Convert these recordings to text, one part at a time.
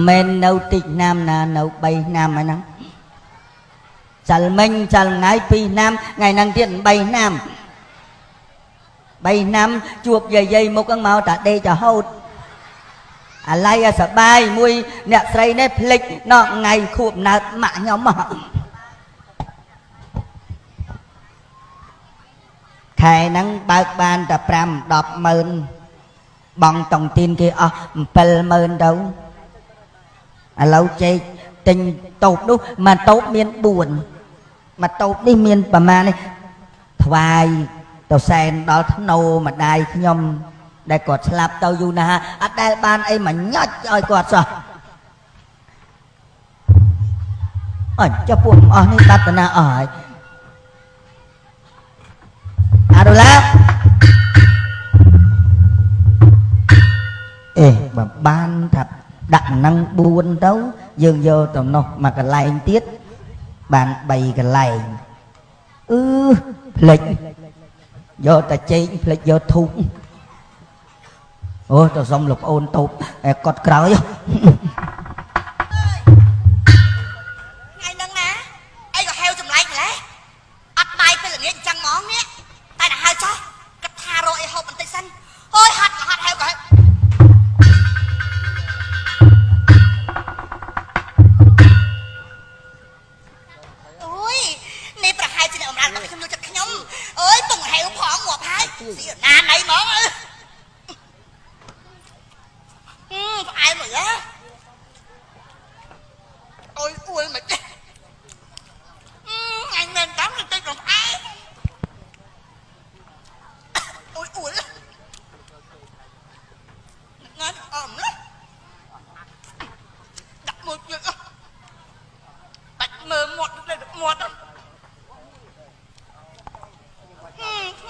men nấu tịch nam là nấu 3 năm mà nắng chal mình chal ngày 2 năm ngày năng tiện 3 năm 3 năm chuộc dây một con màu ta đây cho hốt lại sợ bài mùi nè xây nếp lịch nó ngày khụp nạt mạ nhóm mà khai năng bạc bàn tập ram đọc mơn bằng tổng tin kia bel mơn đâu lâu chơi tình tốt đúng mà tốt miên buồn mà tốt đi miên bà ma này thoại tao sen đó nô mà đai nhom đây cột slap tao du na ở đây ban ấy mà nhót ơi cột sao ở cho buồn ở đây ta na ở đồ lá ê mà ban thật đặt năng buồn đâu dường vô tao nó mà cái lại tiết bạn bày cái lại lịch vô ta chơi lịch vô thú ôi tao xong lục ôn tụt cọt cào vô ngày nâng nè ai có heo chùm lại nè ắt bay phải là nghe chăng món nhé tay là hai cho cắt tha rồi hộp bằng tay xanh ôi hạt heo cả ôi nè bà hai chị này ông làm nó không được chặt nhom ơi tùng heo phỏng một hai xí ở nà này món ai mà á ôi ui mà chết anh nên tắm lên tay còn ai ôi ui ngon ẩm lắm đặt một việc đặt mơ một đây được một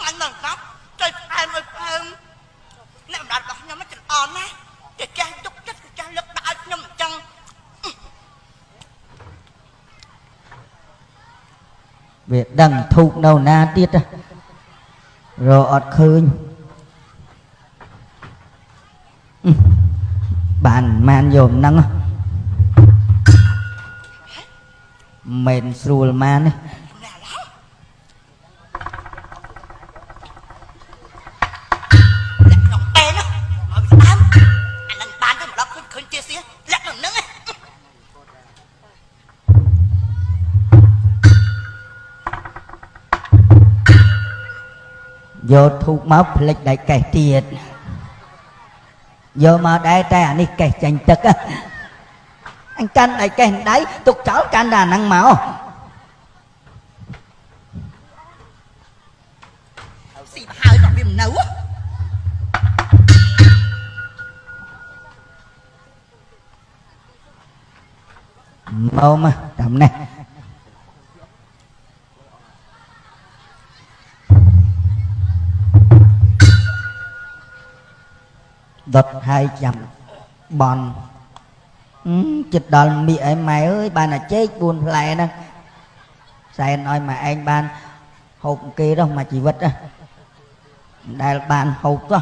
anh nâng tắm trời ai mà nè đặt vào nhau nó chừng ổn á để cha chúc chết cha lực đã nhầm chân việc đằng thục đầu na tiết rồi ọt khơi bàn man dồn năng mền sùl man ấy vô thu máu lịch đại cải tiệt vô mà đây ta này cải chành tức á anh can đại cải đấy tục cháu can đà năng máu xì hai còn viêm nấu mau mà tầm này đợt 200 bon chịch đòn mị ấy mày ơi bà là chết buồn lại nè sai nói mà anh ban hộp kia đâu mà chỉ vật á đây là bàn hộp đó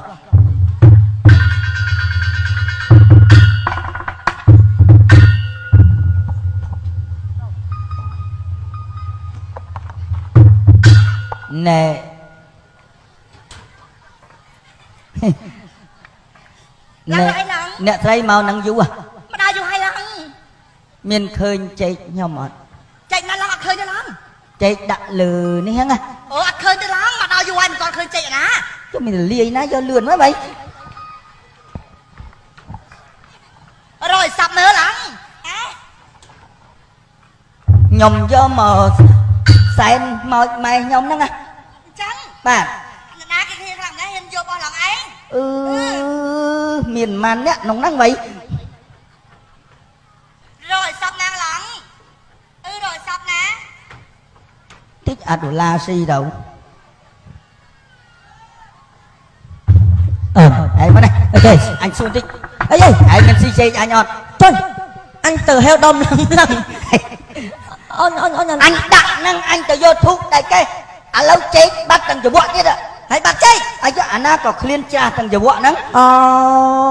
nè nè thấy mau năng du à mà đau du hay lắm miền khơi chạy nhau mọt chạy nó lắm khơi nó lắm chạy đặt lừ ní hả khơi nó lắm mà đau du hay còn khơi chạy nè cho mình liề ná do lườn quá vậy rồi sập nữa lắm nhom do mà sen mày nhom đó nghe trắng bà na cái kia thằng ấy hình vô bao lần ấy miền man đấy nóng nắng vậy rồi sập ngang lắm rồi sập nè thích đồ la si đâu ấy mà này ok anh xuân thích ấy anh mình si chơi anh nhọn thôi anh từ heo đông lắm anh đặt năng anh từ vô thuốc đây cái lâu chết bắt thằng chủ bọn kia đó hãy bắt chết ai cho anh có clean cha thằng chủ bọn nắng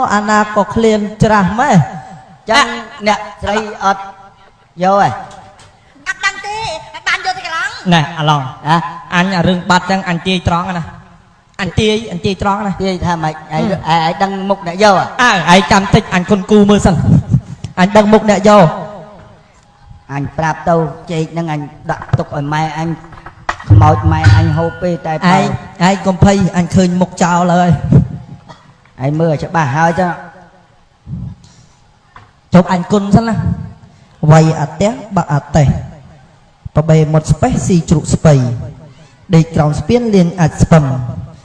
anh có clean cha mấy ចឹងអ្នកស្រីអត់យកហ៎ អត់ដឹងទេបានយកទៅកន្លង ណែអាឡង ហ៎ អញអារឿងបាត់ចឹងអញទាយត្រង់ណាអញទាយត្រង់ណា និយាយថាម៉េចឯងដឹងមុខអ្នកយក អើឯងចាំតិចអញគុនគូមើលសិនអញដឹងមុខអ្នកយក អញប្រាប់ទៅចេកហ្នឹងអញដាក់ទុកឲ្យម៉ែអញខ្មោចម៉ែអញហូបពេកតែ ឯងកុំភ័យអញឃើញមុខចោលហើយ ឯងមើលឲ្យច្បាស់ហើយចឹង ជប់អញគុនសិនណាវាយអត់ទេបាក់អត់ទេបបេមុតស្បេះស៊ីជ្រូកស្បៃដេកក្រោមស្ពានលៀងអាចស្ពឹម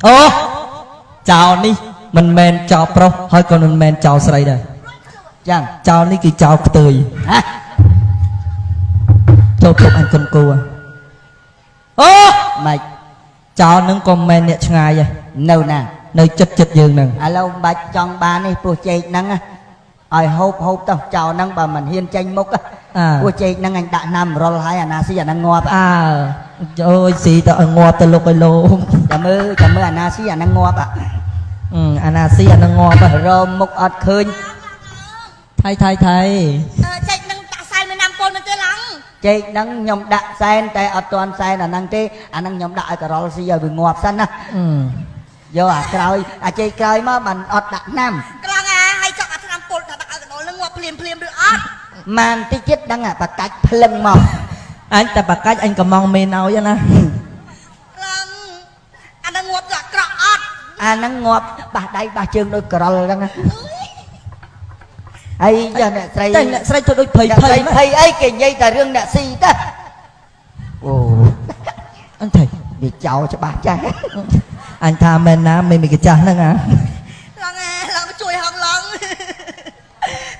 អូចោលនេះមិនមែនចោលប្រុសហើយក៏មិនមែនចោលស្រីដែរ ចឹង ចោលនេះគឺចោលខ្ទួយ ហ៎ ចូលទុកអញគុនគូអូ ម៉េច ចោលនឹងក៏មិនមែនអ្នកឆ្ងាយដែរ នៅណា នៅចិត្តយើងហ្នឹង ឥឡូវមិនបាច់ចង់បាននេះព្រោះចេកហ្នឹងឲ្យហូបទៅចោលហ្នឹងបើមិនហ៊ានចេញមុខព្រោះចេកហ្នឹងអញដាក់ណាំរលហើយអាណាស៊ីអាហ្នឹងងាប់ អើអូយស៊ីទៅឲ្យងាប់ទៅលោកឲ្យលោ ចាំមើលអាណាស៊ីអាហ្នឹងងាប់ អាណាស៊ីអានឹងងាប់ រមមុខអត់ឃើញ ថៃ ចេកនឹងដាក់សែននៅណាំពលមែនទេឡង ចេកហ្នឹងខ្ញុំដាក់សែនតែអត់ទាន់សែនអាហ្នឹងទេអាហ្នឹងខ្ញុំដាក់ឲ្យកករលស៊ីឲ្យវាងាប់សិនណាយកអាក្រោយអាចេកក្រោយមកបានអត់ដាក់ណាំ ក្រងហើយចង់អាថ្នាំពលថាដាក់ឲ្យកណ្ដុលនឹងងាប់ភ្លាមឬអត់ ម៉ានតិចទៀតដឹងអាបកាច់ភ្លឹងមក អញតែបកាច់អញកំងមេនឲ្យណា ក្រងអានឹងងាប់ទៅអាក្រក់អត់ អាហ្នឹងងាប់បាសដៃបាសជើងដូចករលហ្នឹងណាហើយចាអ្នកស្រី តែអ្នកស្រីទៅដូចភ័យ ភ័យអីគេនិយាយតែរឿងអ្នកស៊ីទៅអូ អញថៃ វាចោលច្បាស់ចាស់ អញថាមែនណាមិនកចាស់ហ្នឹងអា ឡងជួយហងឡង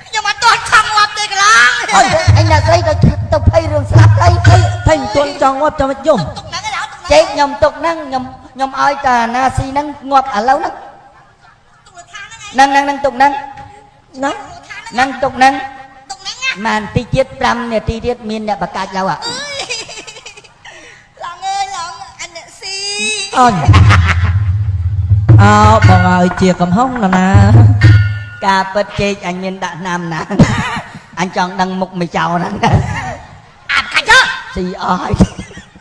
ខ្ញុំអត់ទាន់ខំងាប់ទេកន្លង អត់អញអ្នកស្រីទៅភ័យរឿងស្លាប់អីភ័យ ថៃមិនទាន់ចង់ងាប់ចាំមិនយំ ទុកហ្នឹងឯងទុក ចេកខ្ញុំទុកហ្នឹងខ្ញុំឲ្យតាណាស៊ីហ្នឹងងាប់ឥឡូវហ្នឹង ទុកលើថាហ្នឹងឯង ហ្នឹងទុកហ្នឹង ណា ហ្នឹងទុកហ្នឹង ទុកហ្នឹងណា ម៉ានតិចទៀត5នាទីទៀតមានអ្នកបកាច់ឡៅឡអាងអើយឡងអាអ្នកស៊ី អញអោបងឲ្យជាកំហុងណា ការពិតចេកអញមានដាក់ណាំណាអញចង់ដឹងមុខមិនចោលហ្នឹង អាកាច់ទៅ ស៊ីអស់ហើយ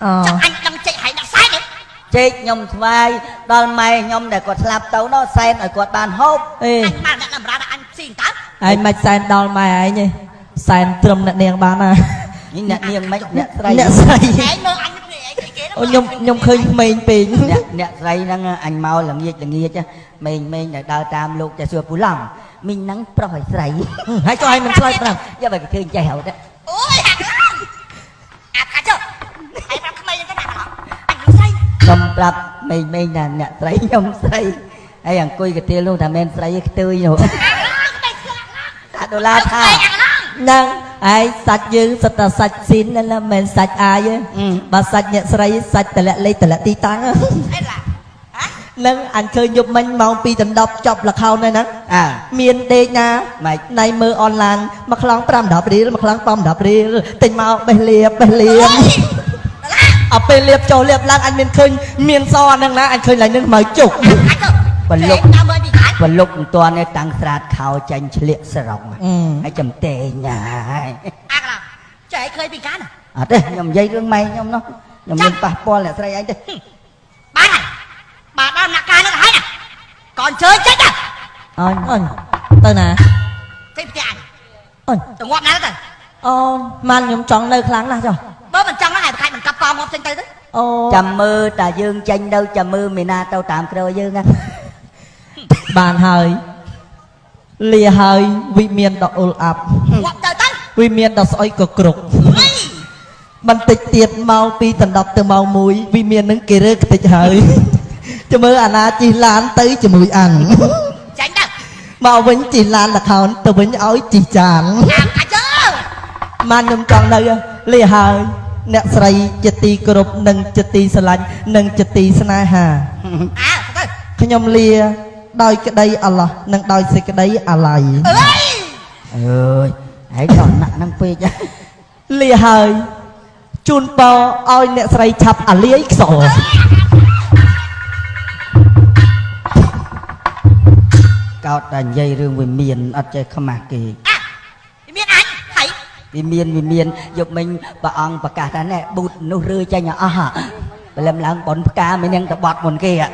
អូ ចាំអញដឹងចេកហើយដាក់សែនទេ ចេកខ្ញុំថ្វាយដល់ម៉ែខ្ញុំដែលគាត់ស្លាប់ទៅនោះសែនឲ្យគាត់បានហូប អេ អញបានអ្នកណាំរ៉ាដាក់អញស៊ីតើ ឯងមិនសែនដល់ម៉ែឯងទេសែនត្រឹមអ្នកនាងបានណា នេះអ្នកនាងមិនអ្នកស្រី អ្នកស្រី ឯងមើលអញនេះឯងគេ អូខ្ញុំឃើញក្មេងពេក អ្នកស្រីហ្នឹងអញមកល្ងាចមេងដែលដើរតាមលោកតែសួរពូឡង់មីងហ្នឹងប្រុសឲ្យស្រី ហើយចុះឯងមិនឆ្លើយប្រាប់ យកបើគេឃើញចេះហៅទៅ អូយហាក់ឡងអាកាច់ទៅឯងប្រាប់ក្មេងទៅណាឡងអញមិនស្រី ខ្ញុំប្រាប់មេងថាអ្នកស្រីខ្ញុំស្រីហើយអង្គុយកទាលនោះថាមែនស្រីខ្ទើយនោះ អាដុល្លារថា ហ្នឹងឯងសាច់យើងសិតតែសាច់ស៊ីនណាមិនមែនសាច់អាយទេបើសាច់អ្នកស្រីសាច់តលាក់លេខតលាក់ទីតាំង អីឡាហ៎ នឹងអញឃើញយប់មិញម៉ោង2ដណ្ដប់ចប់លខោនហ្នឹង អើ មានដេកណា ម៉េច ណៃមើលអនឡាញមួយខ្លោង5-10រៀលមួយខ្លោង10រៀលទិញមកបេះលៀប អពេលលៀបចូលលៀបឡើងអញមានឃើញមានសអាហ្នឹងណាអញឃើញឡើងនឹងខ្មៅជុក បលុក តាមមើលពីកាច់ បលុកមិនទាន់ទេតាំងស្រាតខោចាញ់ឆ្លៀកស្រងហើយចំតេងហើយ អាកឡងចែកឃើញពីកាច់ អត់ទេខ្ញុំនិយាយរឿងម៉ែខ្ញុំនោះខ្ញុំមានប៉ះពាល់អ្នកស្រីអីទេ បានហើយបាទដល់អ្នកការនឹងហើយណាកូនជើញចេញទៅ អញទៅណា ចេញផ្ទះអញ អញ ទៅងាប់ណាទៅ អូនម៉ានខ្ញុំចង់នៅខ្លាំងណាស់ចុះ បើមិនចង់ហ្នឹងឯងប្រកាច់មិនកាប់ប៉ោងាប់ចេញទៅ អូ ចាំមើលតាយើងចេញទៅចាំមើលមីណាទៅតាមក្រោយយើងណា បានហើយលាហើយវិមានដល់អ៊ុលអាប់ ងាប់ទៅទៅ វិមានដល់ស្អុយក៏គ្រប់ បន្តិចទៀតម៉ោង2ដណ្ដប់ទៅម៉ោង1វិមាននឹងគេរើខ្ទេចហើយចាំមើលអាណាជិះឡានទៅជាមួយអាន ចាញ់ទៅ មកវិញជិះឡានលខោនទៅវិញឲ្យជិះចាន អាកាច់ទៅ ម៉ានខ្ញុំចង់នៅលាហើយអ្នកស្រីជាទីគោរពនិងជាទីស្រឡាញ់និងជាទីស្នេហា អើទៅ ខ្ញុំលាដោយក្តីអាឡោះនិងដោយសេចក្តីអាឡ័យ អើយ អើយឯងដល់ណាក់ហ្នឹងពេក លាហើយជូនពរឲ្យអ្នកស្រីឆាប់អាលាយខ្សោ កោតតែនិយាយរឿងវិមានអត់ចេះខ្មាស់គេ អ vì miền dục mình bà ông bà cả này bụt nô rơi cho nhà à bà làm lăng bọn ca mới nâng tập bọt một kia